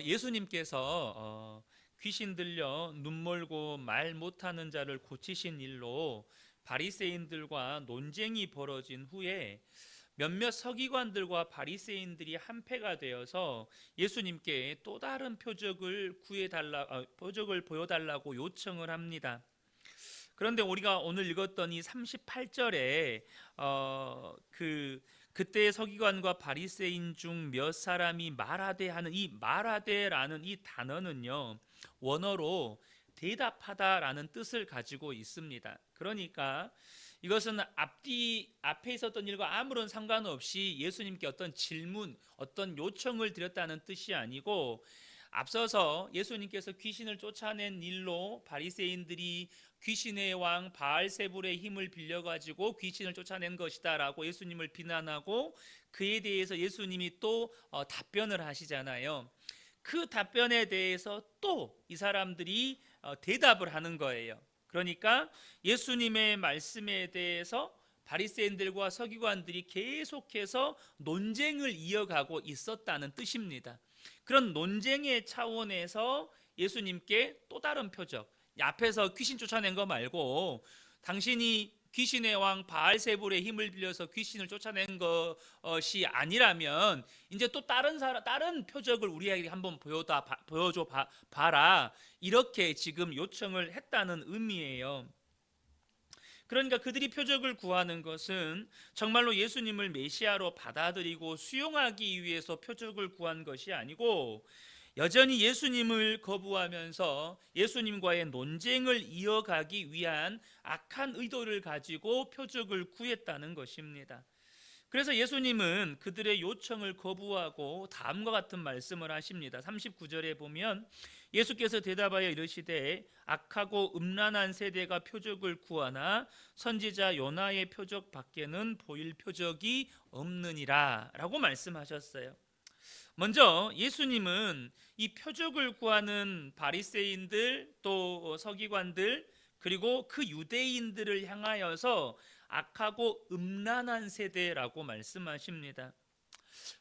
예수님께서 귀신 들려 눈 멀고 말 못하는 자를 고치신 일로 바리새인들과 논쟁이 벌어진 후에 몇몇 서기관들과 바리새인들이 한패가 되어서 예수님께 또 다른 표적을 보여달라고 요청을 합니다. 그런데 우리가 오늘 읽었던 이 38절에 그때 서기관과 바리새인 중 몇 사람이 말하되 하는 이 말하되라는 이 단어는요, 원어로 대답하다라는 뜻을 가지고 있습니다. 그러니까 이것은 앞에 있었던 일과 아무런 상관없이 예수님께 어떤 질문, 어떤 요청을 드렸다는 뜻이 아니고, 앞서서 예수님께서 귀신을 쫓아낸 일로 바리새인들이 귀신의 왕 바알세불의 힘을 빌려가지고 귀신을 쫓아낸 것이다라고 예수님을 비난하고, 그에 대해서 예수님이 또 답변을 하시잖아요. 그 답변에 대해서 또 이 사람들이 대답을 하는 거예요. 그러니까 예수님의 말씀에 대해서 바리새인들과 서기관들이 계속해서 논쟁을 이어가고 있었다는 뜻입니다. 그런 논쟁의 차원에서 예수님께 또 다른 표적, 앞에서 귀신 쫓아낸 거 말고 당신이 귀신의 왕 바알세불의 힘을 빌려서 귀신을 쫓아낸 것이 아니라면 이제 또 다른 표적을 우리에게 한번 보여줘 봐라, 이렇게 지금 요청을 했다는 의미예요. 그러니까 그들이 표적을 구하는 것은 정말로 예수님을 메시아로 받아들이고 수용하기 위해서 표적을 구한 것이 아니고, 여전히 예수님을 거부하면서 예수님과의 논쟁을 이어가기 위한 악한 의도를 가지고 표적을 구했다는 것입니다. 그래서 예수님은 그들의 요청을 거부하고 다음과 같은 말씀을 하십니다. 39절에 보면 예수께서 대답하여 이르시되 악하고 음란한 세대가 표적을 구하나 선지자 요나의 표적 밖에는 보일 표적이 없느니라 라고 말씀하셨어요. 먼저 예수님은 이 표적을 구하는 바리새인들, 또 서기관들, 그리고 그 유대인들을 향하여서 악하고 음란한 세대라고 말씀하십니다.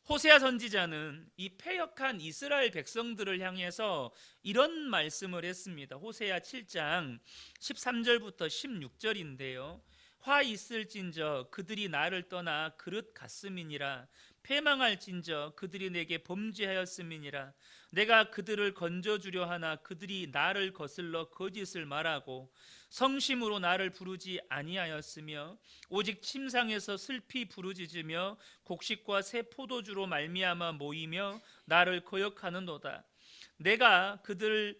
호세아 선지자는 이 패역한 이스라엘 백성들을 향해서 이런 말씀을 했습니다. 호세아 7장 13절부터 16절인데요. 화 있을진저 그들이 나를 떠나 그릇 같음이니라. 패망할진저 그들이 내게 범죄하였음이니라. 내가 그들을 건져주려 하나 그들이 나를 거슬러 거짓을 말하고 성심으로 나를 부르지 아니하였으며 오직 침상에서 슬피 부르짖으며 곡식과 새 포도주로 말미암아 모이며 나를 거역하는도다. 내가 그들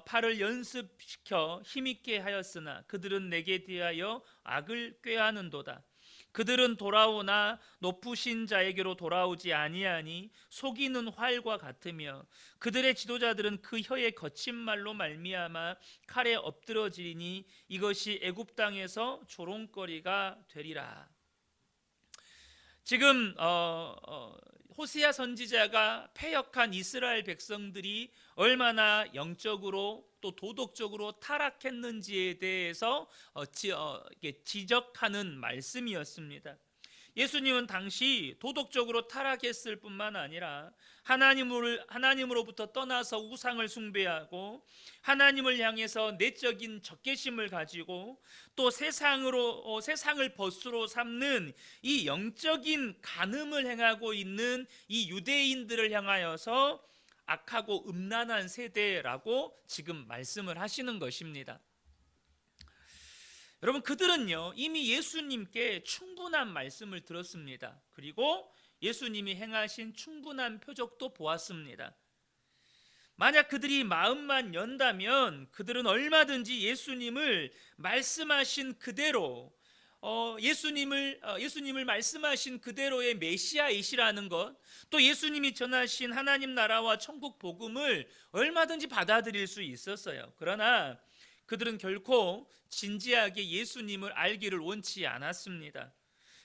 팔을 연습시켜 힘있게 하였으나 그들은 내게 대하여 악을 꾀하는도다. 그들은 돌아오나 높으신 자에게로 돌아오지 아니하니 속이는 활과 같으며 그들의 지도자들은 그 혀의 거친 말로 말미암아 칼에 엎드러지리니 이것이 애굽 땅에서 조롱거리가 되리라. 지금 호세아 선지자가 패역한 이스라엘 백성들이 얼마나 영적으로 또 도덕적으로 타락했는지에 대해서 지적하는 말씀이었습니다. 예수님은 당시 도덕적으로 타락했을 뿐만 아니라 하나님으로부터 떠나서 우상을 숭배하고 하나님을 향해서 내적인 적개심을 가지고 또 세상을 벗으로 삼는 이 영적인 간음을 행하고 있는 이 유대인들을 향하여서 악하고 음란한 세대라고 지금 말씀을 하시는 것입니다. 여러분, 그들은요 이미 예수님께 충분한 말씀을 들었습니다. 그리고 예수님이 행하신 충분한 표적도 보았습니다. 만약 그들이 마음만 연다면 그들은 얼마든지 예수님을 말씀하신 그대로 예수님을 말씀하신 그대로의 메시아이시라는 것, 또 예수님이 전하신 하나님 나라와 천국 복음을 얼마든지 받아들일 수 있었어요. 그러나 그들은 결코 진지하게 예수님을 알기를 원치 않았습니다.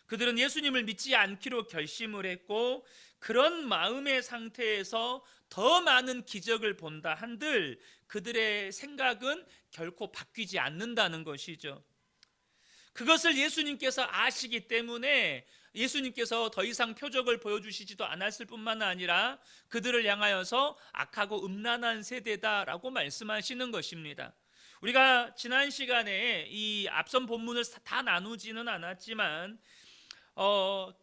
그들은 예수님을 믿지 않기로 결심을 했고, 그런 마음의 상태에서 더 많은 기적을 본다 한들 그들의 생각은 결코 바뀌지 않는다는 것이죠. 그것을 예수님께서 아시기 때문에 예수님께서 더 이상 표적을 보여주시지도 않았을 뿐만 아니라 그들을 향하여서 악하고 음란한 세대다라고 말씀하시는 것입니다. 우리가 지난 시간에 이 앞선 본문을 다 나누지는 않았지만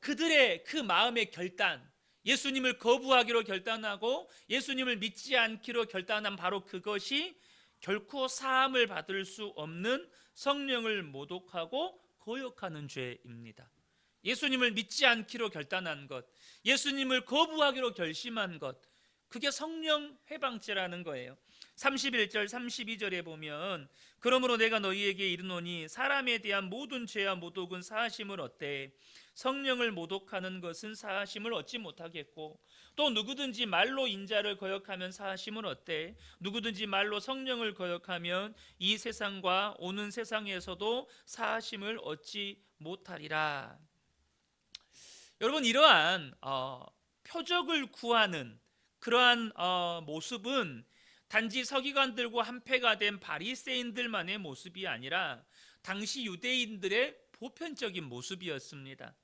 그들의 그 마음의 결단, 예수님을 거부하기로 결단하고 예수님을 믿지 않기로 결단한 바로 그것이 결코 사함을 받을 수 없는 성령을 모독하고 거역하는 죄입니다. 예수님을 믿지 않기로 결단한 것, 예수님을 거부하기로 결심한 것, 그게 성령 회방죄라는 거예요. 31절 32절에 보면 그러므로 내가 너희에게 이르노니 사람에 대한 모든 죄와 모독은 사하심을 얻되 성령을 모독하는 것은 사하심을 얻지 못하겠고 또 누구든지 말로 인자를 거역하면 사하심을 얻되 누구든지 말로 성령을 거역하면 이 세상과 오는 세상에서도 사하심을 얻지 못하리라. 여러분, 이러한 표적을 구하는 그러한 모습은 단지 서기관들과 한패가 된 바리새인들만의 모습이 아니라 당시 유대인들의 보편적인 모습이었습니다.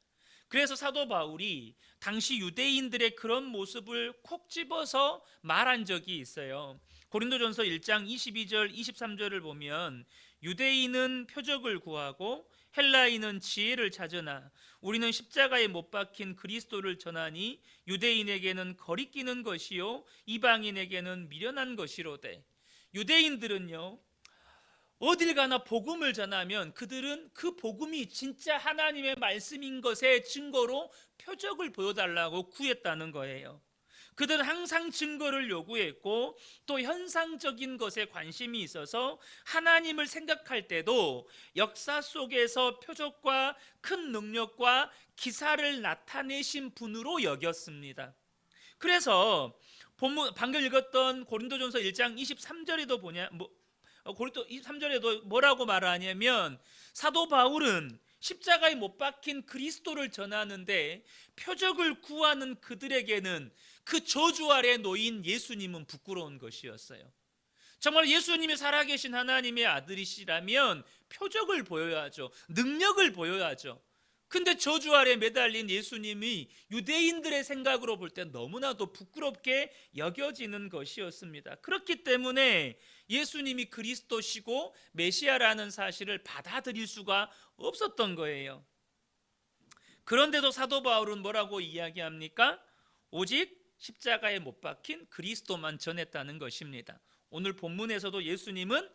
그래서 사도 바울이 당시 유대인들의 그런 모습을 콕 집어서 말한 적이 있어요. 고린도전서 1장 22절 23절을 보면 유대인은 표적을 구하고 헬라인은 지혜를 찾으나 우리는 십자가에 못 박힌 그리스도를 전하니 유대인에게는 거리끼는 것이요 이방인에게는 미련한 것이로되. 유대인들은요, 어딜 가나 복음을 전하면 그들은 그 복음이 진짜 하나님의 말씀인 것의 증거로 표적을 보여달라고 구했다는 거예요. 그들은 항상 증거를 요구했고 또 현상적인 것에 관심이 있어서 하나님을 생각할 때도 역사 속에서 표적과 큰 능력과 기사를 나타내신 분으로 여겼습니다. 그래서 방금 읽었던 고린도전서 1장 23절에도 고린도 23절에도 뭐라고 말하냐면 사도 바울은 십자가에 못 박힌 그리스도를 전하는데 표적을 구하는 그들에게는 그 저주 아래 놓인 예수님은 부끄러운 것이었어요. 정말 예수님이 살아계신 하나님의 아들이시라면 표적을 보여야죠. 능력을 보여야죠. 근데 저주 아래 매달린 예수님이 유대인들의 생각으로 볼 때 너무나도 부끄럽게 여겨지는 것이었습니다. 그렇기 때문에 예수님이 그리스도시고 메시아라는 사실을 받아들일 수가 없었던 거예요. 그런데도 사도 바울은 뭐라고 이야기합니까? 오직 십자가에 못 박힌 그리스도만 전했다는 것입니다. 오늘 본문에서도 예수님은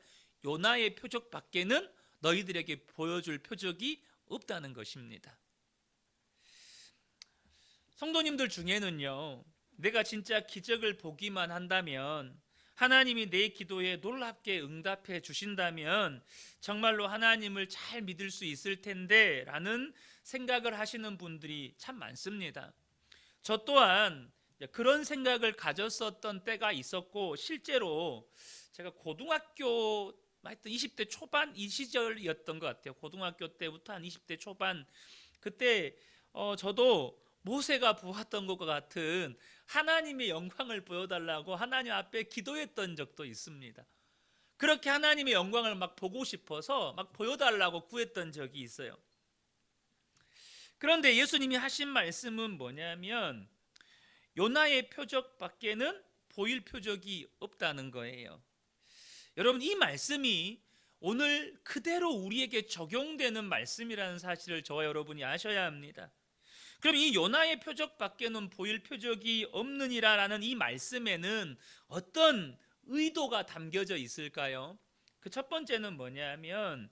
요나의 표적 밖에는 너희들에게 보여줄 표적이 없다는 것입니다. 성도님들 중에는요, 내가 진짜 기적을 보기만 한다면, 하나님이 내 기도에 놀랍게 응답해 주신다면 정말로 하나님을 잘 믿을 수 있을 텐데 라는 생각을 하시는 분들이 참 많습니다. 저 또한 그런 생각을 가졌었던 때가 있었고, 실제로 제가 고등학교 하여튼 20대 초반 이 시절이었던 것 같아요. 고등학교 때부터 한 20대 초반, 그때 저도 모세가 보았던 것과 같은 하나님의 영광을 보여달라고 하나님 앞에 기도했던 적도 있습니다. 그렇게 하나님의 영광을 막 보고 싶어서 막 보여달라고 구했던 적이 있어요. 그런데 예수님이 하신 말씀은 뭐냐면 요나의 표적 밖에는 보일 표적이 없다는 거예요. 여러분, 이 말씀이 오늘 그대로 우리에게 적용되는 말씀이라는 사실을 저와 여러분이 아셔야 합니다. 그럼 이 요나의 표적 밖에는 보일 표적이 없느니라라는 이 말씀에는 어떤 의도가 담겨져 있을까요? 그 첫 번째는 뭐냐면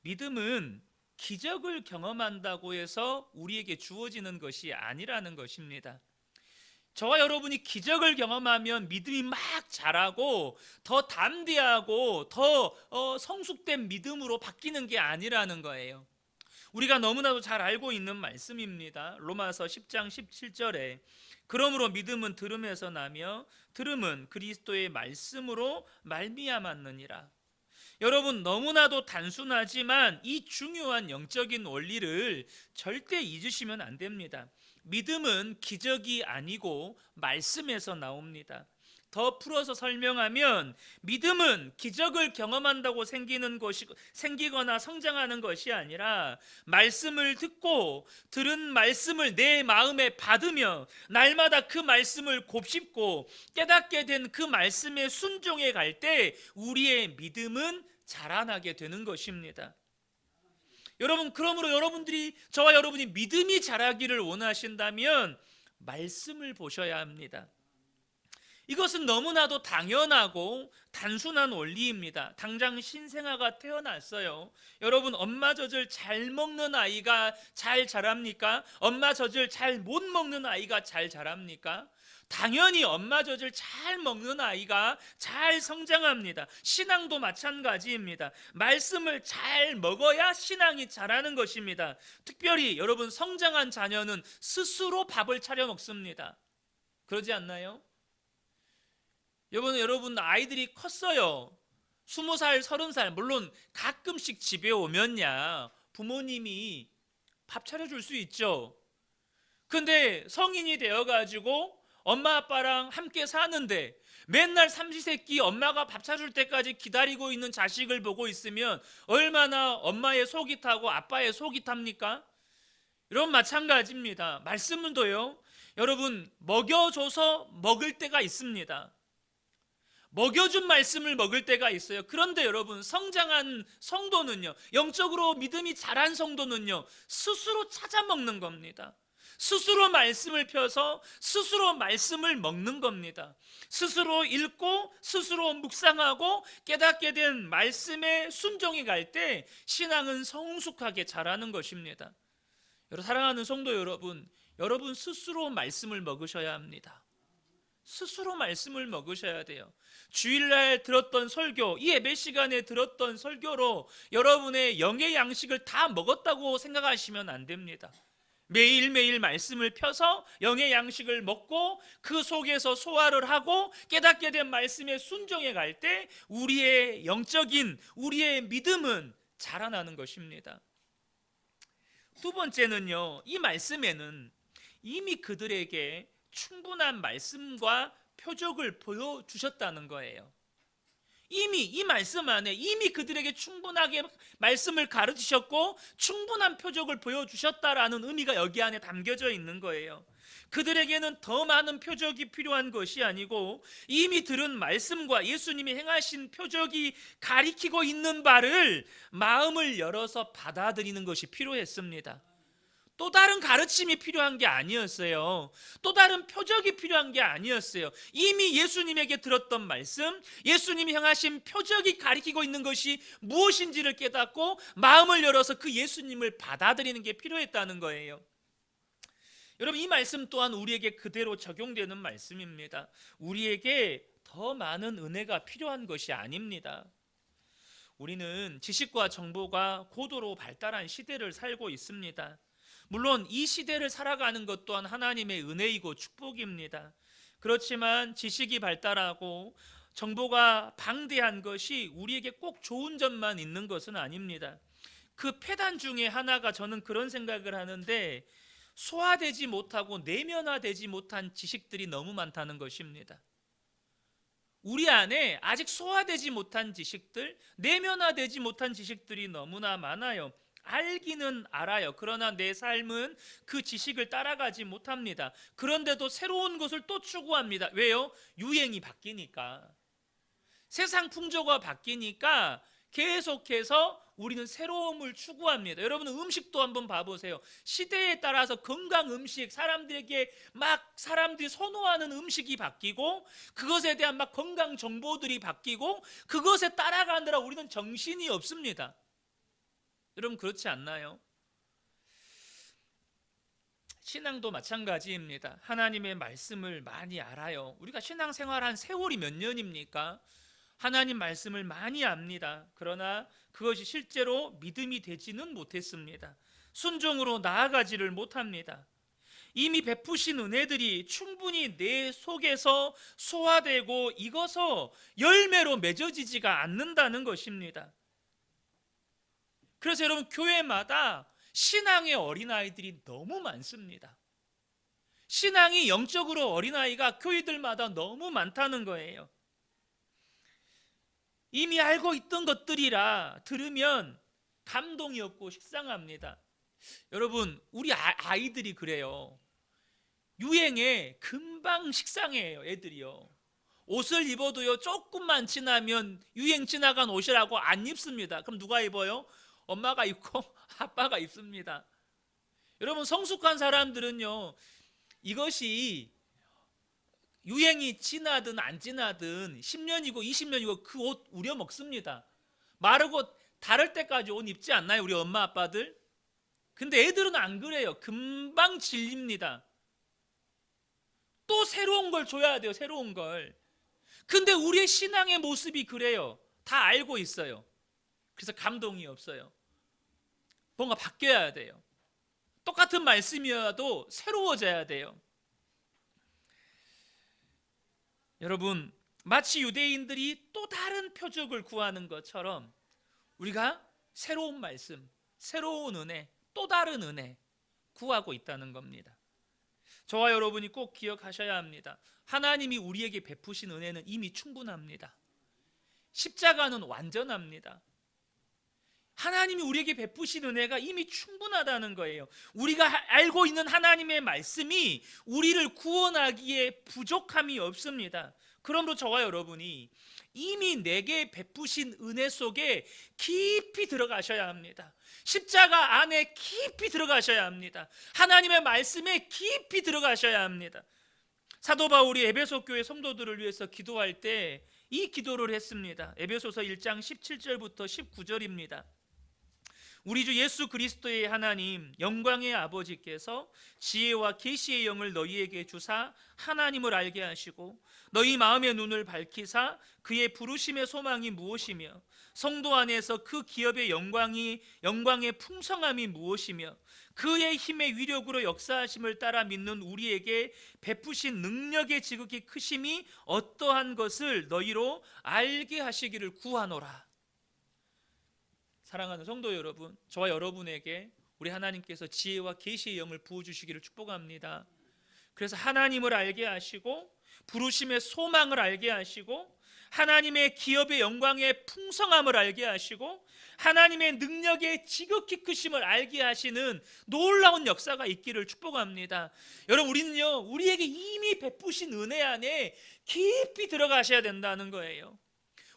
믿음은 기적을 경험한다고 해서 우리에게 주어지는 것이 아니라는 것입니다. 저와 여러분이 기적을 경험하면 믿음이 막 자라고 더 담대하고 더 성숙된 믿음으로 바뀌는 게 아니라는 거예요. 우리가 너무나도 잘 알고 있는 말씀입니다. 로마서 10장 17절에 그러므로 믿음은 들음에서 나며 들음은 그리스도의 말씀으로 말미암았느니라. 여러분, 너무나도 단순하지만 이 중요한 영적인 원리를 절대 잊으시면 안 됩니다. 믿음은 기적이 아니고 말씀에서 나옵니다. 더 풀어서 설명하면 믿음은 기적을 경험한다고 생기거나 성장하는 것이 아니라 말씀을 듣고 들은 말씀을 내 마음에 받으며 날마다 그 말씀을 곱씹고 깨닫게 된 그 말씀에 순종해 갈 때 우리의 믿음은 자라나게 되는 것입니다. 여러분, 그러므로 여러분들이, 저와 여러분이 믿음이 자라기를 원하신다면 말씀을 보셔야 합니다. 이것은 너무나도 당연하고 단순한 원리입니다. 당장 신생아가 태어났어요. 여러분, 엄마 젖을 잘 먹는 아이가 잘 자랍니까? 엄마 젖을 잘 못 먹는 아이가 잘 자랍니까? 당연히 엄마 젖을 잘 먹는 아이가 잘 성장합니다. 신앙도 마찬가지입니다. 말씀을 잘 먹어야 신앙이 자라는 것입니다. 특별히 여러분, 성장한 자녀는 스스로 밥을 차려 먹습니다. 그러지 않나요? 여러분 아이들이 컸어요. 20살, 30살, 물론 가끔씩 집에 오면야 부모님이 밥 차려줄 수 있죠. 근데 성인이 되어가지고 엄마 아빠랑 함께 사는데 맨날 삼시세끼 엄마가 밥 차줄 때까지 기다리고 있는 자식을 보고 있으면 얼마나 엄마의 속이 타고 아빠의 속이 탑니까? 이런 마찬가지입니다. 말씀은도요, 여러분, 먹여줘서 먹을 때가 있습니다. 먹여준 말씀을 먹을 때가 있어요. 그런데 여러분, 성장한 성도는요, 영적으로 믿음이 자란 성도는요, 스스로 찾아 먹는 겁니다. 스스로 말씀을 펴서 스스로 말씀을 먹는 겁니다. 스스로 읽고 스스로 묵상하고 깨닫게 된 말씀에 순종해 갈 때 신앙은 성숙하게 자라는 것입니다. 사랑하는 성도 여러분, 여러분 스스로 말씀을 먹으셔야 합니다. 스스로 말씀을 먹으셔야 돼요. 주일날 들었던 설교, 이 예배 시간에 들었던 설교로 여러분의 영의 양식을 다 먹었다고 생각하시면 안 됩니다. 매일매일 말씀을 펴서 영의 양식을 먹고 그 속에서 소화를 하고 깨닫게 된 말씀에 순종해 갈 때 우리의 영적인, 우리의 믿음은 자라나는 것입니다. 두 번째는요, 이 말씀에는 이미 그들에게 충분한 말씀과 표적을 보여주셨다는 거예요. 이미 이 말씀 안에 이미 그들에게 충분하게 말씀을 가르치셨고 충분한 표적을 보여주셨다라는 의미가 여기 안에 담겨져 있는 거예요. 그들에게는 더 많은 표적이 필요한 것이 아니고 이미 들은 말씀과 예수님이 행하신 표적이 가리키고 있는 바를 마음을 열어서 받아들이는 것이 필요했습니다. 또 다른 가르침이 필요한 게 아니었어요. 또 다른 표적이 필요한 게 아니었어요. 이미 예수님에게 들었던 말씀, 예수님이 행하신 표적이 가리키고 있는 것이 무엇인지를 깨닫고 마음을 열어서 그 예수님을 받아들이는 게 필요했다는 거예요. 여러분, 이 말씀 또한 우리에게 그대로 적용되는 말씀입니다. 우리에게 더 많은 은혜가 필요한 것이 아닙니다. 우리는 지식과 정보가 고도로 발달한 시대를 살고 있습니다. 물론 이 시대를 살아가는 것 또한 하나님의 은혜이고 축복입니다. 그렇지만 지식이 발달하고 정보가 방대한 것이 우리에게 꼭 좋은 점만 있는 것은 아닙니다. 그 폐단 중에 하나가 저는 그런 생각을 하는데 소화되지 못하고 내면화되지 못한 지식들이 너무 많다는 것입니다. 우리 안에 아직 소화되지 못한 지식들, 내면화되지 못한 지식들이 너무나 많아요. 알기는 알아요. 그러나 내 삶은 그 지식을 따라가지 못합니다. 그런데도 새로운 것을 또 추구합니다. 왜요? 유행이 바뀌니까. 세상 풍조가 바뀌니까 계속해서 우리는 새로움을 추구합니다. 여러분, 음식도 한번 봐보세요. 시대에 따라서 건강 음식, 사람들이 선호하는 음식이 바뀌고 그것에 대한 건강 정보들이 바뀌고 그것에 따라가느라 우리는 정신이 없습니다. 여러분, 그렇지 않나요? 신앙도 마찬가지입니다. 하나님의 말씀을 많이 알아요. 우리가 신앙생활한 세월이 몇 년입니까? 하나님 말씀을 많이 압니다. 그러나 그것이 실제로 믿음이 되지는 못했습니다. 순종으로 나아가지를 못합니다. 이미 베푸신 은혜들이 충분히 내 속에서 소화되고 익어서 열매로 맺어지지가 않는다는 것입니다. 그래서 여러분, 교회마다 신앙의 어린아이들이 너무 많습니다. 신앙이 영적으로 어린아이가 교회들마다 너무 많다는 거예요. 이미 알고 있던 것들이라 들으면 감동이 없고 식상합니다. 여러분, 우리 아이들이 그래요. 유행에 금방 식상해요, 애들이요. 옷을 입어도요, 조금만 지나면 유행 지나간 옷이라고 안 입습니다. 그럼 누가 입어요? 엄마가 입고 아빠가 입습니다. 여러분, 성숙한 사람들은요, 이것이 유행이 지나든 안 지나든 10년이고 20년이고 그 옷 우려 먹습니다. 마르고 다를 때까지 옷 입지 않나요, 우리 엄마 아빠들? 근데 애들은 안 그래요. 금방 질립니다. 또 새로운 걸 줘야 돼요, 새로운 걸. 근데 우리의 신앙의 모습이 그래요. 다 알고 있어요. 그래서 감동이 없어요. 뭔가 바뀌어야 돼요. 똑같은 말씀이어도 새로워져야 돼요. 여러분, 마치 유대인들이 또 다른 표적을 구하는 것처럼 우리가 새로운 말씀, 새로운 은혜, 또 다른 은혜 구하고 있다는 겁니다. 저와 여러분이 꼭 기억하셔야 합니다. 하나님이 우리에게 베푸신 은혜는 이미 충분합니다. 십자가는 완전합니다. 하나님이 우리에게 베푸신 은혜가 이미 충분하다는 거예요. 우리가 알고 있는 하나님의 말씀이 우리를 구원하기에 부족함이 없습니다. 그러므로 저와 여러분이 이미 내게 베푸신 은혜 속에 깊이 들어가셔야 합니다. 십자가 안에 깊이 들어가셔야 합니다. 하나님의 말씀에 깊이 들어가셔야 합니다. 사도 바울이 에베소 교회 성도들을 위해서 기도할 때 이 기도를 했습니다. 에베소서 1장 17절부터 19절입니다. 우리 주 예수 그리스도의 하나님 영광의 아버지께서 지혜와 계시의 영을 너희에게 주사 하나님을 알게 하시고 너희 마음의 눈을 밝히사 그의 부르심의 소망이 무엇이며 성도 안에서 그 기업의 영광의 풍성함이 무엇이며 그의 힘의 위력으로 역사하심을 따라 믿는 우리에게 베푸신 능력의 지극히 크심이 어떠한 것을 너희로 알게 하시기를 구하노라. 사랑하는 성도 여러분, 저와 여러분에게 우리 하나님께서 지혜와 계시의 영을 부어주시기를 축복합니다. 그래서 하나님을 알게 하시고 부르심의 소망을 알게 하시고 하나님의 기업의 영광의 풍성함을 알게 하시고 하나님의 능력의 지극히 크심을 알게 하시는 놀라운 역사가 있기를 축복합니다. 여러분, 우리는요, 우리에게 이미 베푸신 은혜 안에 깊이 들어가셔야 된다는 거예요.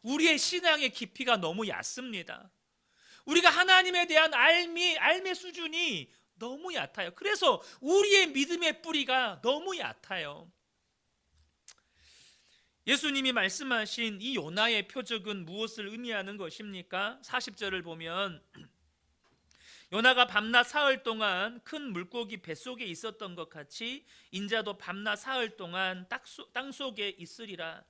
우리의 신앙의 깊이가 너무 얕습니다. 우리가 하나님에 대한 알미 수준이 너무 얕아요. 그래서 우리의 믿음의 뿌리가 너무 얕아요. 예수님이 말씀하신 이 요나의 표적은 무엇을 의미하는 것입니까? 40절을 보면 요나가 밤낮 사흘 동안 큰 물고기 뱃속에 있었던 것 같이 인자도 밤낮 사흘 동안 땅 속에 있으리라.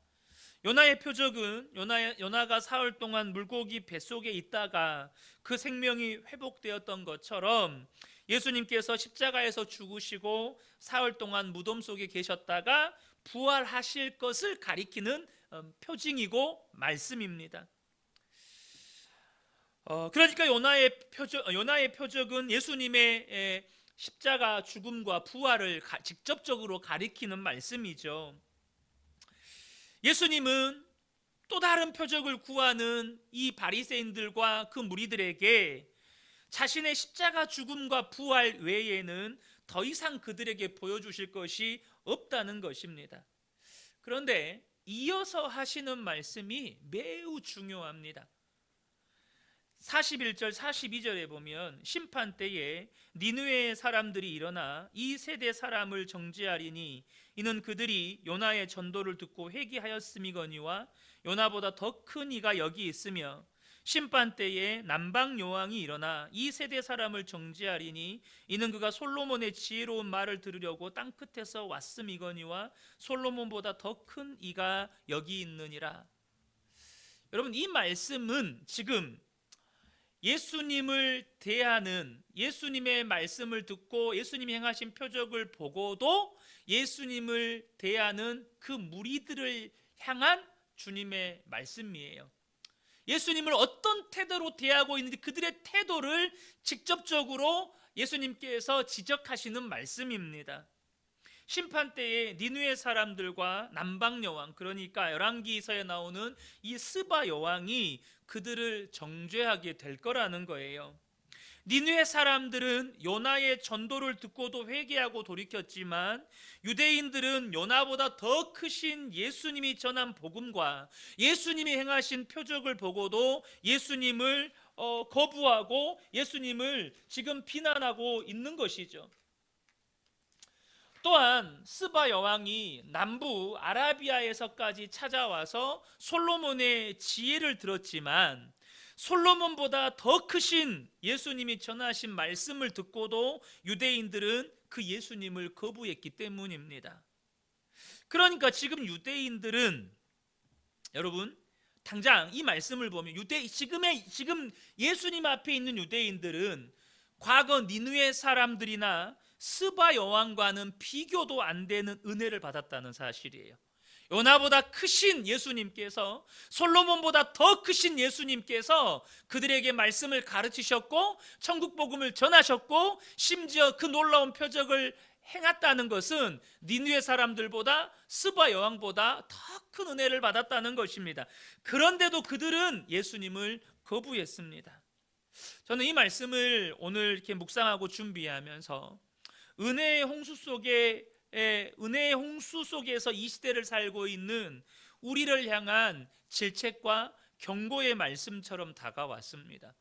요나의 표적은 요나가 사흘 동안 물고기 뱃속에 있다가 그 생명이 회복되었던 것처럼 예수님께서 십자가에서 죽으시고 사흘 동안 무덤 속에 계셨다가 부활하실 것을 가리키는 표징이고 말씀입니다. 그러니까 요나의 표적은 예수님의 십자가 죽음과 부활을 직접적으로 가리키는 말씀이죠. 예수님은 또 다른 표적을 구하는 이 바리새인들과 그 무리들에게 자신의 십자가 죽음과 부활 외에는 더 이상 그들에게 보여주실 것이 없다는 것입니다. 그런데 이어서 하시는 말씀이 매우 중요합니다. 41절 42절에 보면 심판 때에 니느웨의 사람들이 일어나 이 세대 사람을 정죄하리니 이는 그들이 요나의 전도를 듣고 회개하였음이거니와 요나보다 더 큰 이가 여기 있으며 심판 때에 남방 여왕이 일어나 이 세대 사람을 정죄하리니 이는 그가 솔로몬의 지혜로운 말을 들으려고 땅 끝에서 왔음이거니와 솔로몬보다 더 큰 이가 여기 있느니라. 여러분, 이 말씀은 지금 예수님을 대하는, 예수님의 말씀을 듣고 예수님이 행하신 표적을 보고도 예수님을 대하는 그 무리들을 향한 주님의 말씀이에요. 예수님을 어떤 태도로 대하고 있는지 그들의 태도를 직접적으로 예수님께서 지적하시는 말씀입니다. 심판 때에 니느웨 사람들과 남방 여왕, 그러니까 열왕기서에 나오는 이 스바 여왕이 그들을 정죄하게 될 거라는 거예요. 니느웨 사람들은 요나의 전도를 듣고도 회개하고 돌이켰지만 유대인들은 요나보다 더 크신 예수님이 전한 복음과 예수님이 행하신 표적을 보고도 예수님을 거부하고 예수님을 지금 비난하고 있는 것이죠. 또한 스바 여왕이 남부 아라비아에서까지 찾아와서 솔로몬의 지혜를 들었지만 솔로몬보다 더 크신 예수님이 전하신 말씀을 듣고도 유대인들은 그 예수님을 거부했기 때문입니다. 그러니까 지금 유대인들은, 여러분 당장 이 말씀을 보면 지금 예수님 앞에 있는 유대인들은 과거 니느웨 사람들이나 스바 여왕과는 비교도 안 되는 은혜를 받았다는 사실이에요. 요나보다 크신 예수님께서, 솔로몬보다 더 크신 예수님께서 그들에게 말씀을 가르치셨고 천국 복음을 전하셨고 심지어 그 놀라운 표적을 행했다는 것은 니느웨 사람들보다 스바 여왕보다 더 큰 은혜를 받았다는 것입니다. 그런데도 그들은 예수님을 거부했습니다. 저는 이 말씀을 오늘 이렇게 묵상하고 준비하면서 은혜의 홍수 속에서 이 시대를 살고 있는 우리를 향한 질책과 경고의 말씀처럼 다가왔습니다.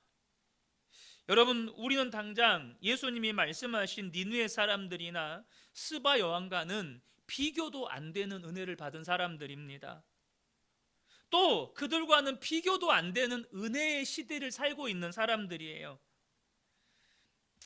여러분, 우리는 당장 예수님이 말씀하신 니느웨 사람들이나 스바 여왕과는 비교도 안 되는 은혜를 받은 사람들입니다. 또 그들과는 비교도 안 되는 은혜의 시대를 살고 있는 사람들이에요.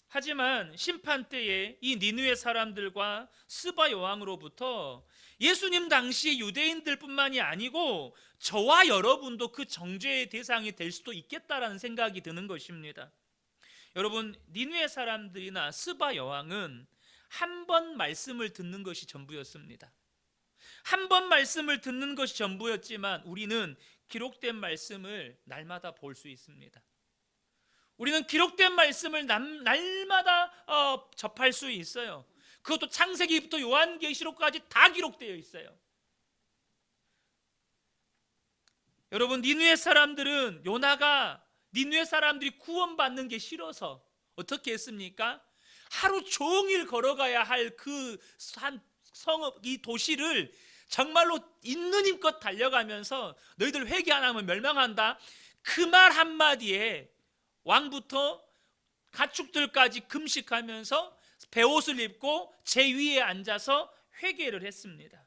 하지만 심판 때에 이 니느웨 사람들과 스바 여왕으로부터 예수님 당시 유대인들뿐만이 아니고 저와 여러분도 그 정죄의 대상이 될 수도 있겠다라는 생각이 드는 것입니다. 여러분, 니느웨 사람들이나 스바 여왕은 한 번 말씀을 듣는 것이 전부였습니다. 한 번 말씀을 듣는 것이 전부였지만 우리는 기록된 말씀을 날마다 볼 수 있습니다. 우리는 기록된 말씀을 날마다 접할 수 있어요. 그것도 창세기부터 요한계시록까지 다 기록되어 있어요. 여러분, 니느웨 사람들은 요나가 니느웨 사람들이 구원받는 게 싫어서 어떻게 했습니까? 하루 종일 걸어가야 할 그 이 도시를 정말로 있는 힘껏 달려가면서 너희들 회개 안 하면 멸망한다, 그 말 한마디에 왕부터 가축들까지 금식하면서 베옷을 입고 제 위에 앉아서 회개를 했습니다.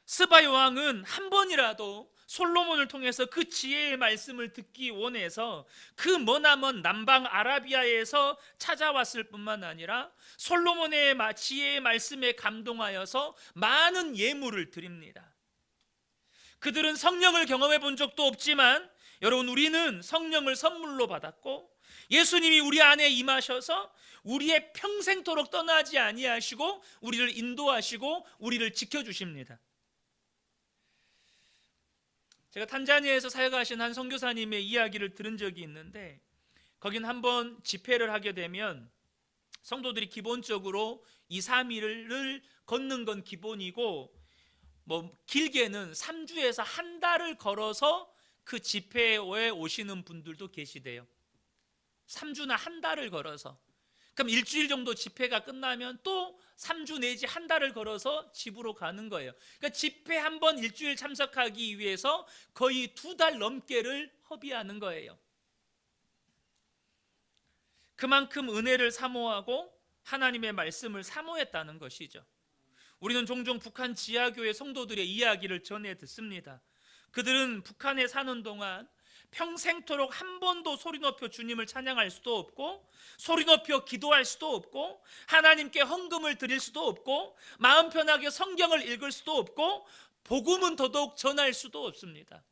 스바 여왕은 한 번이라도 솔로몬을 통해서 그 지혜의 말씀을 듣기 원해서 그 머나먼 남방 아라비아에서 찾아왔을 뿐만 아니라 솔로몬의 지혜의 말씀에 감동하여서 많은 예물을 드립니다. 그들은 성령을 경험해 본 적도 없지만 여러분, 우리는 성령을 선물로 받았고 예수님이 우리 안에 임하셔서 우리의 평생토록 떠나지 아니하시고 우리를 인도하시고 우리를 지켜주십니다. 제가 탄자니아에서 사역하신 한 선교사님의 이야기를 들은 적이 있는데, 거긴 한번 집회를 하게 되면 성도들이 기본적으로 2, 3일을 걷는 건 기본이고 길게는 3주에서 한 달을 걸어서 그 집회에 오시는 분들도 계시대요. 3주나 한 달을 걸어서. 그럼 일주일 정도 집회가 끝나면 또 3주 내지 한 달을 걸어서 집으로 가는 거예요. 그러니까 집회 한 번 일주일 참석하기 위해서 거의 2달 넘게를 허비하는 거예요. 그만큼 은혜를 사모하고 하나님의 말씀을 사모했다는 것이죠. 우리는 종종 북한 지하교회 성도들의 이야기를 전해 듣습니다. 그들은 북한에 사는 동안 평생토록 한 번도 소리 높여 주님을 찬양할 수도 없고 소리 높여 기도할 수도 없고 하나님께 헌금을 드릴 수도 없고 마음 편하게 성경을 읽을 수도 없고 복음은 더더욱 전할 수도 없습니다.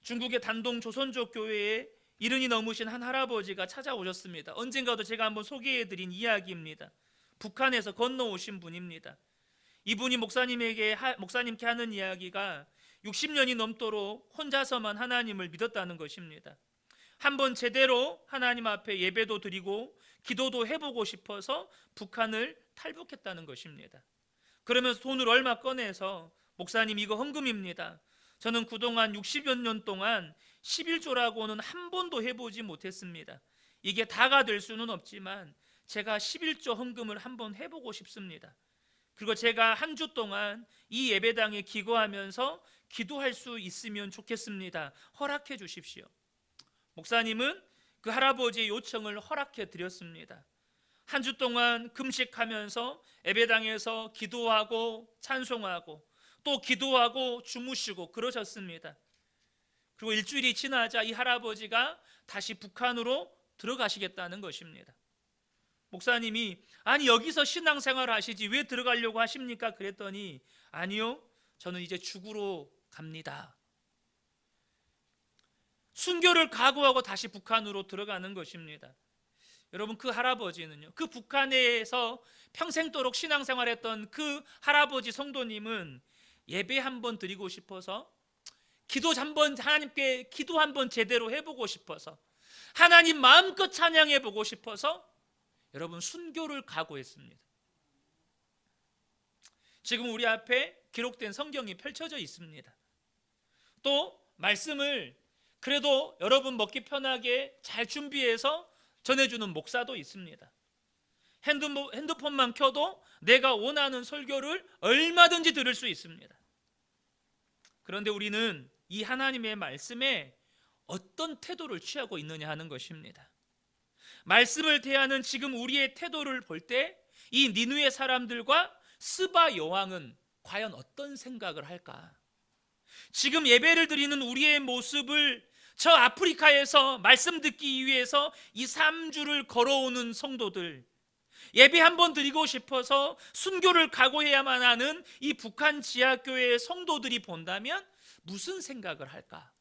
중국의 단동 조선족 교회에 70이 넘으신 한 할아버지가 찾아오셨습니다. 언젠가도 제가 한번 소개해드린 이야기입니다. 북한에서 건너오신 분입니다. 이분이 목사님께 하는 이야기가 60년이 넘도록 혼자서만 하나님을 믿었다는 것입니다. 한번 제대로 하나님 앞에 예배도 드리고 기도도 해보고 싶어서 북한을 탈북했다는 것입니다. 그러면서 돈을 얼마 꺼내서 목사님 이거 헌금입니다. 저는 그동안 60여 년 동안 11조라고는 한 번도 해보지 못했습니다. 이게 다가 될 수는 없지만 제가 11조 헌금을 한번 해보고 싶습니다. 그리고 제가 한 주 동안 이 예배당에 기거하면서 기도할 수 있으면 좋겠습니다. 허락해 주십시오. 목사님은 그 할아버지의 요청을 허락해 드렸습니다. 한 주 동안 금식하면서 예배당에서 기도하고 찬송하고 또 기도하고 주무시고 그러셨습니다. 그리고 일주일이 지나자 이 할아버지가 다시 북한으로 들어가시겠다는 것입니다. 목사님이 아니 여기서 신앙생활 하시지 왜 들어가려고 하십니까? 그랬더니 아니요, 저는 이제 죽으러 갑니다. 순교를 각오하고 다시 북한으로 들어가는 것입니다. 여러분, 그 할아버지는요, 그 북한에서 평생도록 신앙생활했던 그 할아버지 성도님은 예배 한번 드리고 싶어서, 기도 한번, 하나님께 기도 한번 제대로 해보고 싶어서, 하나님 마음껏 찬양해보고 싶어서 여러분 순교를 각오했습니다. 지금 우리 앞에 기록된 성경이 펼쳐져 있습니다. 또 말씀을 그래도 여러분 먹기 편하게 잘 준비해서 전해주는 목사도 있습니다. 핸드폰만 켜도 내가 원하는 설교를 얼마든지 들을 수 있습니다. 그런데 우리는 이 하나님의 말씀에 어떤 태도를 취하고 있느냐 하는 것입니다. 말씀을 대하는 지금 우리의 태도를 볼 때 이 니느웨 사람들과 스바 여왕은 과연 어떤 생각을 할까? 지금 예배를 드리는 우리의 모습을 저 아프리카에서 말씀 듣기 위해서 이 3주를 걸어오는 성도들, 예배 한번 드리고 싶어서 순교를 각오해야만 하는 이 북한 지하교회의 성도들이 본다면 무슨 생각을 할까?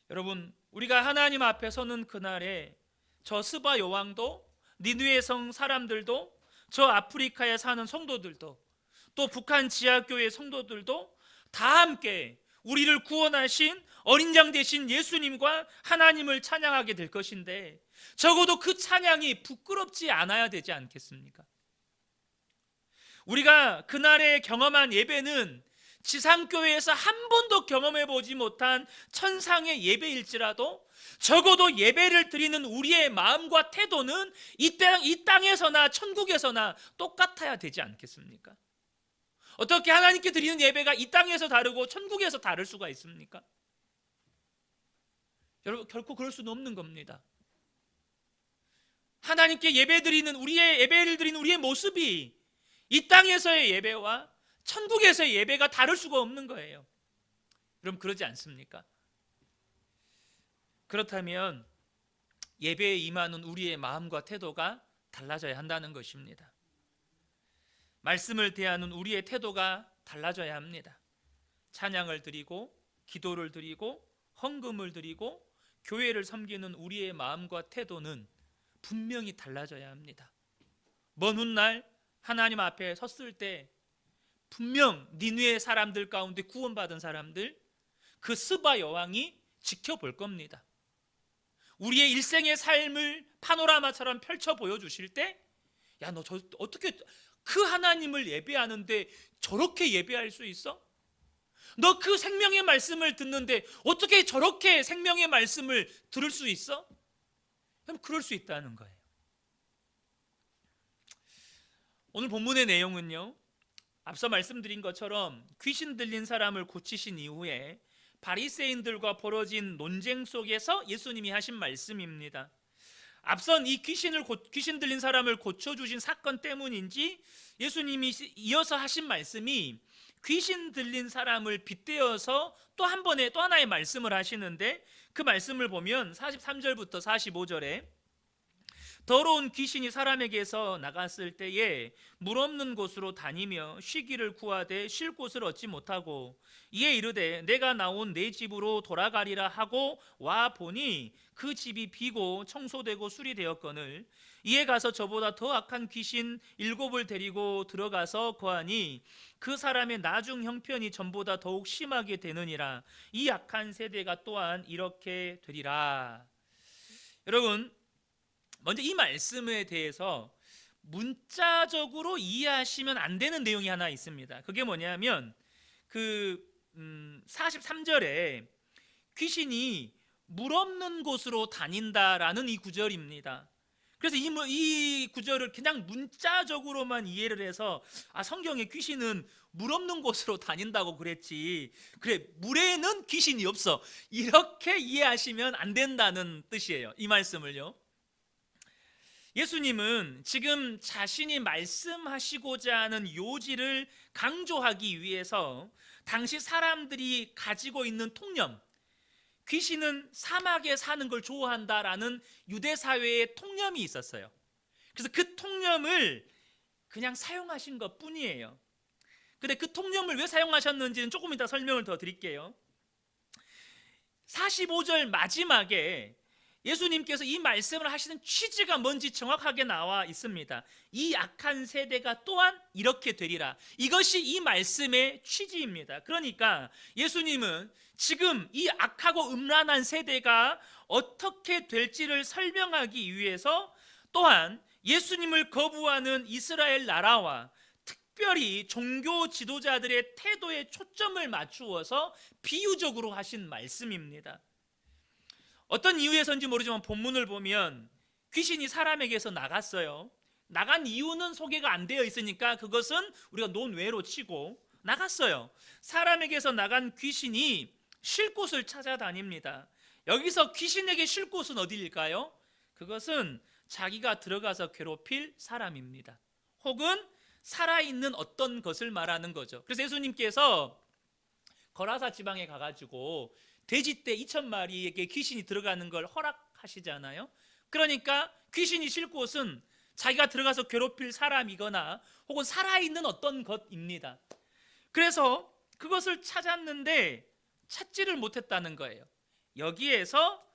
여러분, 우리가 하나님 앞에 서는 그날에 저 스바 여왕도, 니느웨 성 사람들도, 저 아프리카에 사는 성도들도, 또 북한 지하교회 성도들도 다 함께 우리를 구원하신 어린 양 되신 예수님과 하나님을 찬양하게 될 것인데, 적어도 그 찬양이 부끄럽지 않아야 되지 않겠습니까? 우리가 그날에 경험한 예배는 지상교회에서 한 번도 경험해보지 못한 천상의 예배일지라도 적어도 예배를 드리는 우리의 마음과 태도는 이 땅에서나 천국에서나 똑같아야 되지 않겠습니까? 어떻게 하나님께 드리는 예배가 이 땅에서 다르고 천국에서 다를 수가 있습니까? 여러분, 결코 그럴 수는 없는 겁니다. 하나님께 예배를 드리는 우리의 모습이 이 땅에서의 예배와 천국에서의 예배가 다를 수가 없는 거예요. 그럼 그러지 않습니까? 그렇다면 예배에 임하는 우리의 마음과 태도가 달라져야 한다는 것입니다. 말씀을 대하는 우리의 태도가 달라져야 합니다. 찬양을 드리고 기도를 드리고 헌금을 드리고 교회를 섬기는 우리의 마음과 태도는 분명히 달라져야 합니다. 먼 훗날 하나님 앞에 섰을 때 분명 니느웨 사람들 가운데 구원받은 사람들, 그 스바 여왕이 지켜볼 겁니다. 우리의 일생의 삶을 파노라마처럼 펼쳐 보여주실 때, 야, 너 어떻게 그 하나님을 예배하는데 저렇게 예배할 수 있어? 너 그 생명의 말씀을 듣는데 어떻게 저렇게 생명의 말씀을 들을 수 있어? 그럴 수 있다는 거예요. 오늘 본문의 내용은요, 앞서 말씀드린 것처럼 귀신 들린 사람을 고치신 이후에 바리새인들과 벌어진 논쟁 속에서 예수님이 하신 말씀입니다. 앞선 이 귀신 들린 사람을 고쳐주신 사건 때문인지 예수님이 이어서 하신 말씀이 귀신 들린 사람을 빗대어서 또 하나의 말씀을 하시는데, 그 말씀을 보면 43절부터 45절에 더러운 귀신이 사람에게서 나갔을 때에 물 없는 곳으로 다니며 쉬기를 구하되 쉴 곳을 얻지 못하고 이에 이르되 내가 나온 내 집으로 돌아가리라 하고 와 보니 그 집이 비고 청소되고 수리되었거늘 이에 가서 저보다 더 악한 귀신 7을 데리고 들어가서 거하니 그 사람의 나중 형편이 전보다 더욱 심하게 되느니라. 이 악한 세대가 또한 이렇게 되리라. 여러분, 먼저 이 말씀에 대해서 문자적으로 이해하시면 안 되는 내용이 하나 있습니다. 그게 뭐냐면 43절에 귀신이 물 없는 곳으로 다닌다라는 이 구절입니다. 그래서 이 구절을 그냥 문자적으로만 이해를 해서 성경에 귀신은 물 없는 곳으로 다닌다고 그랬지, 그래 물에는 귀신이 없어, 이렇게 이해하시면 안 된다는 뜻이에요. 이 말씀을요, 예수님은 지금 자신이 말씀하시고자 하는 요지를 강조하기 위해서 당시 사람들이 가지고 있는 통념, 귀신은 사막에 사는 걸 좋아한다라는 유대 사회의 통념이 있었어요. 그래서 그 통념을 그냥 사용하신 것 뿐이에요. 근데 그 통념을 왜 사용하셨는지는 조금 이따 설명을 더 드릴게요. 45절 마지막에 예수님께서 이 말씀을 하시는 취지가 뭔지 정확하게 나와 있습니다. 이 악한 세대가 또한 이렇게 되리라. 이것이 이 말씀의 취지입니다. 그러니까 예수님은 지금 이 악하고 음란한 세대가 어떻게 될지를 설명하기 위해서 또한 예수님을 거부하는 이스라엘 나라와 특별히 종교 지도자들의 태도에 초점을 맞추어서 비유적으로 하신 말씀입니다. 어떤 이유에서인지 모르지만 본문을 보면 귀신이 사람에게서 나갔어요. 나간 이유는 소개가 안 되어 있으니까 그것은 우리가 논외로 치고 나갔어요. 사람에게서 나간 귀신이 쉴 곳을 찾아다닙니다. 여기서 귀신에게 쉴 곳은 어디일까요? 그것은 자기가 들어가서 괴롭힐 사람입니다. 혹은 살아있는 어떤 것을 말하는 거죠. 그래서 예수님께서 거라사 지방에 가가지고 돼지떼 2,000마리에게 귀신이 들어가는 걸 허락하시잖아요. 그러니까 귀신이 쉴 곳은 자기가 들어가서 괴롭힐 사람이거나 혹은 살아있는 어떤 것입니다. 그래서 그것을 찾았는데 찾지를 못했다는 거예요. 여기에서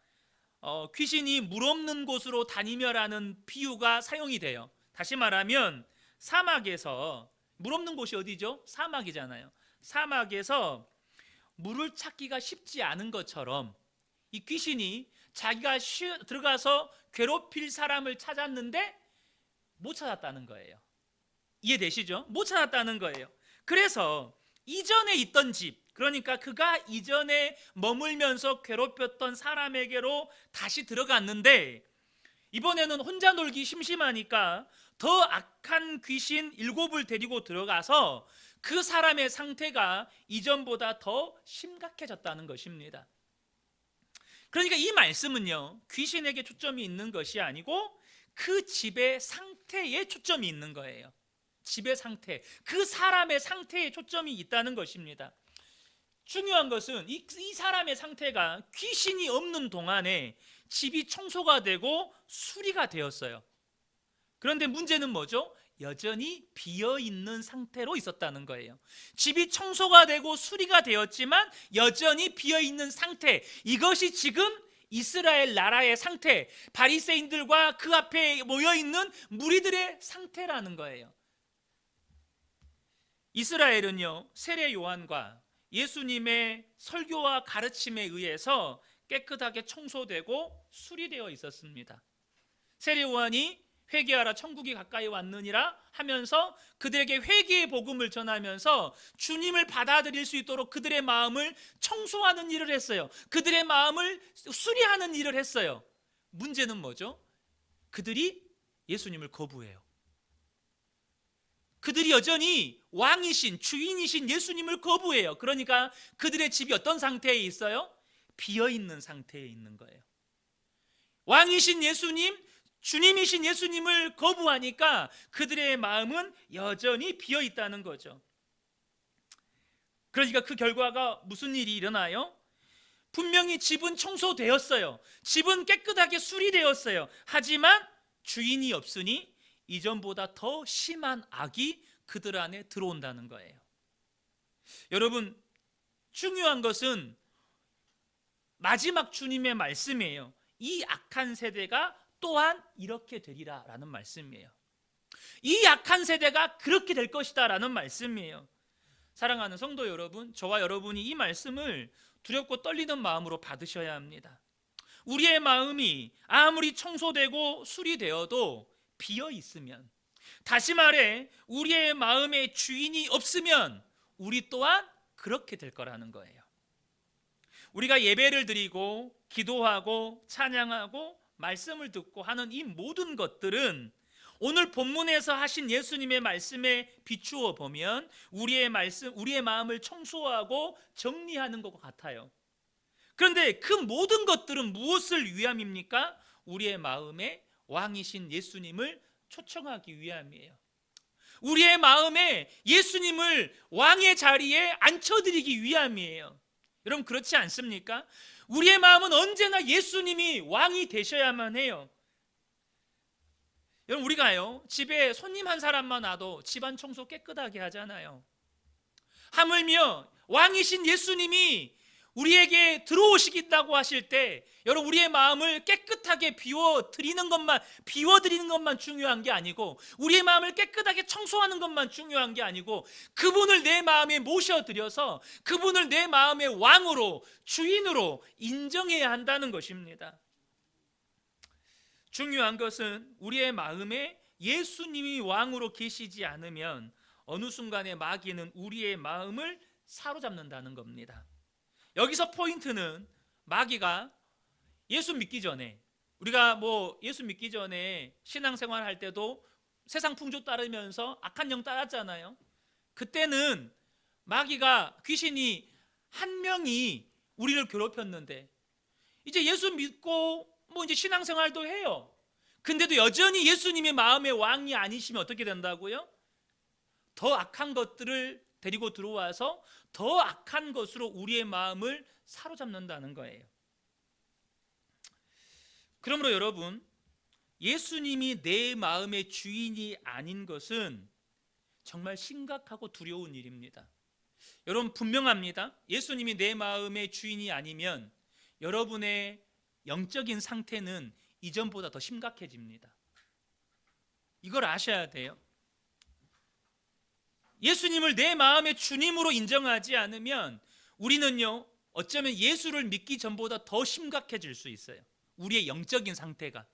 귀신이 물 없는 곳으로 다니며라는 비유가 사용이 돼요. 다시 말하면 사막에서, 물 없는 곳이 어디죠? 사막이잖아요. 사막에서 물을 찾기가 쉽지 않은 것처럼 이 귀신이 자기가 들어가서 괴롭힐 사람을 찾았는데 못 찾았다는 거예요. 이해되시죠? 못 찾았다는 거예요. 그래서 이전에 있던 집, 그러니까 그가 이전에 머물면서 괴롭혔던 사람에게로 다시 들어갔는데 이번에는 혼자 놀기 심심하니까 더 악한 귀신 7을 데리고 들어가서 그 사람의 상태가 이전보다 더 심각해졌다는 것입니다. 그러니까 이 말씀은요, 귀신에게 초점이 있는 것이 아니고 그 집의 상태에 초점이 있는 거예요. 집의 상태, 그 사람의 상태에 초점이 있다는 것입니다. 중요한 것은 이 사람의 상태가 귀신이 없는 동안에 집이 청소가 되고 수리가 되었어요. 그런데 문제는 뭐죠? 여전히 비어있는 상태로 있었다는 거예요. 집이 청소가 되고 수리가 되었지만 여전히 비어있는 상태, 이것이 지금 이스라엘 나라의 상태, 바리새인들과 그 앞에 모여있는 무리들의 상태라는 거예요. 이스라엘은요, 세례 요한과 예수님의 설교와 가르침에 의해서 깨끗하게 청소되고 수리되어 있었습니다. 세례 요한이 회개하라 천국이 가까이 왔느니라 하면서 그들에게 회개의 복음을 전하면서 주님을 받아들일 수 있도록 그들의 마음을 청소하는 일을 했어요. 그들의 마음을 수리하는 일을 했어요. 문제는 뭐죠? 그들이 예수님을 거부해요. 그들이 여전히 왕이신 주인이신 예수님을 거부해요. 그러니까 그들의 집이 어떤 상태에 있어요? 비어있는 상태에 있는 거예요. 왕이신 예수님, 주님이신 예수님을 거부하니까 그들의 마음은 여전히 비어있다는 거죠. 그러니까 그 결과가 무슨 일이 일어나요? 분명히 집은 청소되었어요. 집은 깨끗하게 수리되었어요. 하지만 주인이 없으니 이전보다 더 심한 악이 그들 안에 들어온다는 거예요. 여러분, 중요한 것은 마지막 주님의 말씀이에요. 이 악한 세대가 또한 이렇게 되리라 라는 말씀이에요. 이 악한 세대가 그렇게 될 것이다 라는 말씀이에요. 사랑하는 성도 여러분, 저와 여러분이 이 말씀을 두렵고 떨리는 마음으로 받으셔야 합니다. 우리의 마음이 아무리 청소되고 수리되어도 비어 있으면, 다시 말해 우리의 마음에 주인이 없으면 우리 또한 그렇게 될 거라는 거예요. 우리가 예배를 드리고 기도하고 찬양하고 말씀을 듣고 하는 이 모든 것들은 오늘 본문에서 하신 예수님의 말씀에 비추어 보면 우리의 마음을 청소하고 정리하는 것 같아요. 그런데 그 모든 것들은 무엇을 위함입니까? 우리의 마음에 왕이신 예수님을 초청하기 위함이에요. 우리의 마음에 예수님을 왕의 자리에 앉혀드리기 위함이에요. 여러분, 그렇지 않습니까? 우리의 마음은 언제나 예수님이 왕이 되셔야만 해요. 여러분, 우리가요, 집에 손님 한 사람만 와도 집안 청소 깨끗하게 하잖아요. 하물며 왕이신 예수님이 우리에게 들어오시겠다고 하실 때, 여러분, 우리의 마음을 깨끗하게 비워드리는 것만 중요한 게 아니고, 우리의 마음을 깨끗하게 청소하는 것만 중요한 게 아니고, 그분을 내 마음에 모셔드려서 그분을 내 마음의 왕으로, 주인으로 인정해야 한다는 것입니다. 중요한 것은 우리의 마음에 예수님이 왕으로 계시지 않으면 어느 순간에 마귀는 우리의 마음을 사로잡는다는 겁니다. 여기서 포인트는, 마귀가 예수 믿기 전에, 우리가 예수 믿기 전에 신앙생활 할 때도 세상 풍조 따르면서 악한 영 따랐잖아요. 그때는 마귀가, 귀신이 한 명이 우리를 괴롭혔는데, 이제 예수 믿고 이제 신앙생활도 해요. 근데도 여전히 예수님의 마음의 왕이 아니시면 어떻게 된다고요? 더 악한 것들을 데리고 들어와서 더 악한 것으로 우리의 마음을 사로잡는다는 거예요. 그러므로 여러분, 예수님이 내 마음의 주인이 아닌 것은 정말 심각하고 두려운 일입니다. 여러분, 분명합니다. 예수님이 내 마음의 주인이 아니면 여러분의 영적인 상태는 이전보다 더 심각해집니다. 이걸 아셔야 돼요. 예수님을 내 마음의 주님으로 인정하지 않으면 우리는요, 어쩌면 예수를 믿기 전보다 더 심각해질 수 있어요. 우리의 영적인 상태가.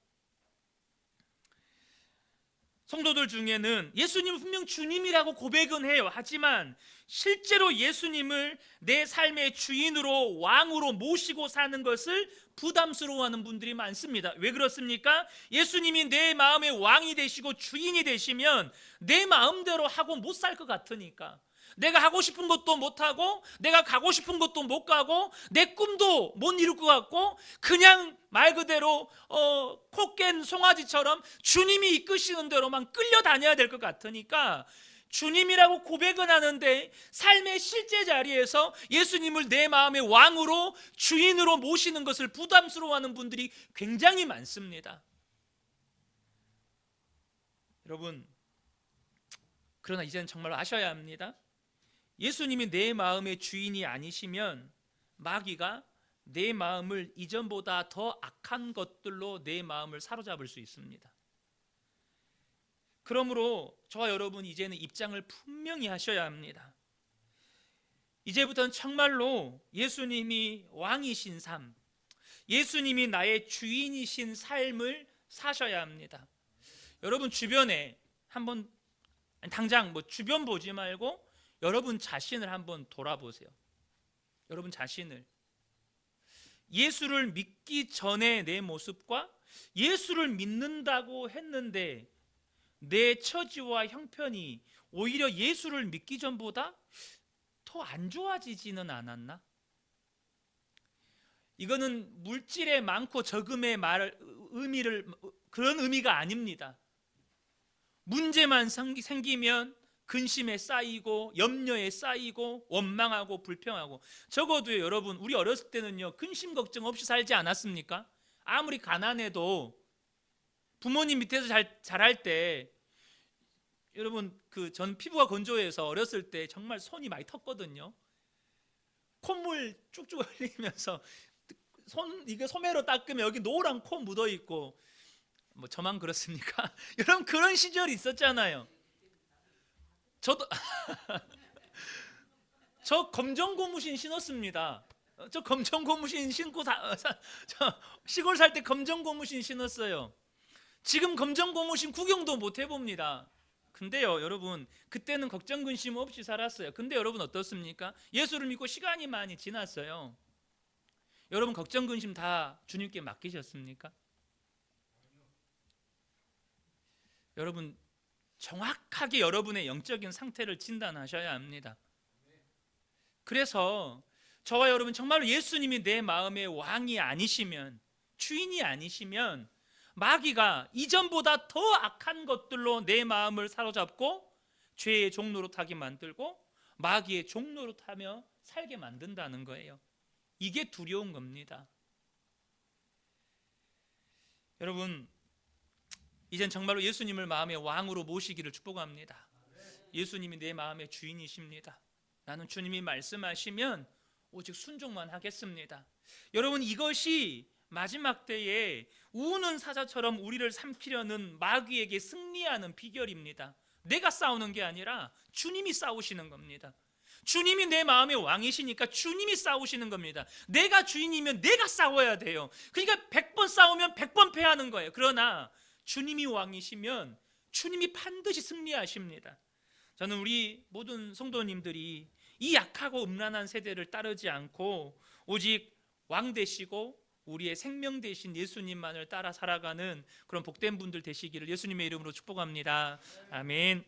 성도들 중에는 예수님을 분명 주님이라고 고백은 해요. 하지만 실제로 예수님을 내 삶의 주인으로, 왕으로 모시고 사는 것을 부담스러워하는 분들이 많습니다. 왜 그렇습니까? 예수님이 내 마음의 왕이 되시고 주인이 되시면 내 마음대로 하고 못 살 것 같으니까, 내가 하고 싶은 것도 못하고 내가 가고 싶은 것도 못 가고 내 꿈도 못 이룰 것 같고, 그냥 말 그대로 코 깬 송아지처럼 주님이 이끄시는 대로만 끌려다녀야 될 것 같으니까, 주님이라고 고백은 하는데 삶의 실제 자리에서 예수님을 내 마음의 왕으로, 주인으로 모시는 것을 부담스러워하는 분들이 굉장히 많습니다. 여러분, 그러나 이제는 정말 아셔야 합니다. 예수님이 내 마음의 주인이 아니시면 마귀가 내 마음을 이전보다 더 악한 것들로 내 마음을 사로잡을 수 있습니다. 그러므로 저와 여러분, 이제는 입장을 분명히 하셔야 합니다. 이제부터는 정말로 예수님이 왕이신 삶, 예수님이 나의 주인이신 삶을 사셔야 합니다. 여러분 주변에 한번, 당장 주변 보지 말고 여러분 자신을 한번 돌아보세요. 여러분 자신을, 예수를 믿기 전에 내 모습과 예수를 믿는다고 했는데 내 처지와 형편이 오히려 예수를 믿기 전보다 더 안 좋아지지는 않았나? 이거는 물질의 많고 적음의 그런 의미가 아닙니다. 문제만 생기면 근심에 쌓이고 염려에 쌓이고 원망하고 불평하고, 적어도 여러분, 우리 어렸을 때는요, 근심 걱정 없이 살지 않았습니까? 아무리 가난해도 부모님 밑에서 자랄 때, 여러분, 전 피부가 건조해서 어렸을 때 정말 손이 많이 텄거든요. 콧물 쭉쭉 흘리면서 이거 소매로 닦으면 여기 노란 코 묻어 있고, 저만 그렇습니까? 여러분, 그런 시절이 있었잖아요. 저도 저 검정 고무신 신었습니다. 저 검정 고무신 신고 저 시골 살 때 검정 고무신 신었어요. 지금 검정 고무신 구경도 못 해봅니다. 근데요 여러분, 그때는 걱정 근심 없이 살았어요. 근데 여러분 어떻습니까? 예수를 믿고 시간이 많이 지났어요. 여러분 걱정 근심 다 주님께 맡기셨습니까? 여러분 정확하게 여러분의 영적인 상태를 진단하셔야 합니다. 그래서 저와 여러분 정말로 예수님이 내 마음의 왕이 아니시면, 주인이 아니시면 마귀가 이전보다 더 악한 것들로 내 마음을 사로잡고 죄의 종로로 타게 만들고 마귀의 종로로 타며 살게 만든다는 거예요. 이게 두려운 겁니다. 여러분 이젠 정말로 예수님을 마음의 왕으로 모시기를 축복합니다. 예수님이 내 마음의 주인이십니다. 나는 주님이 말씀하시면 오직 순종만 하겠습니다. 여러분 이것이 마지막 때에 우는 사자처럼 우리를 삼키려는 마귀에게 승리하는 비결입니다. 내가 싸우는 게 아니라 주님이 싸우시는 겁니다. 주님이 내 마음의 왕이시니까 주님이 싸우시는 겁니다. 내가 주인이면 내가 싸워야 돼요. 그러니까 100번 싸우면 100번 패하는 거예요. 그러나 주님이 왕이시면 주님이 반드시 승리하십니다. 저는 우리 모든 성도님들이 이 약하고 음란한 세대를 따르지 않고 오직 왕 되시고 우리의 생명 되신 예수님만을 따라 살아가는 그런 복된 분들 되시기를 예수님의 이름으로 축복합니다. 아멘.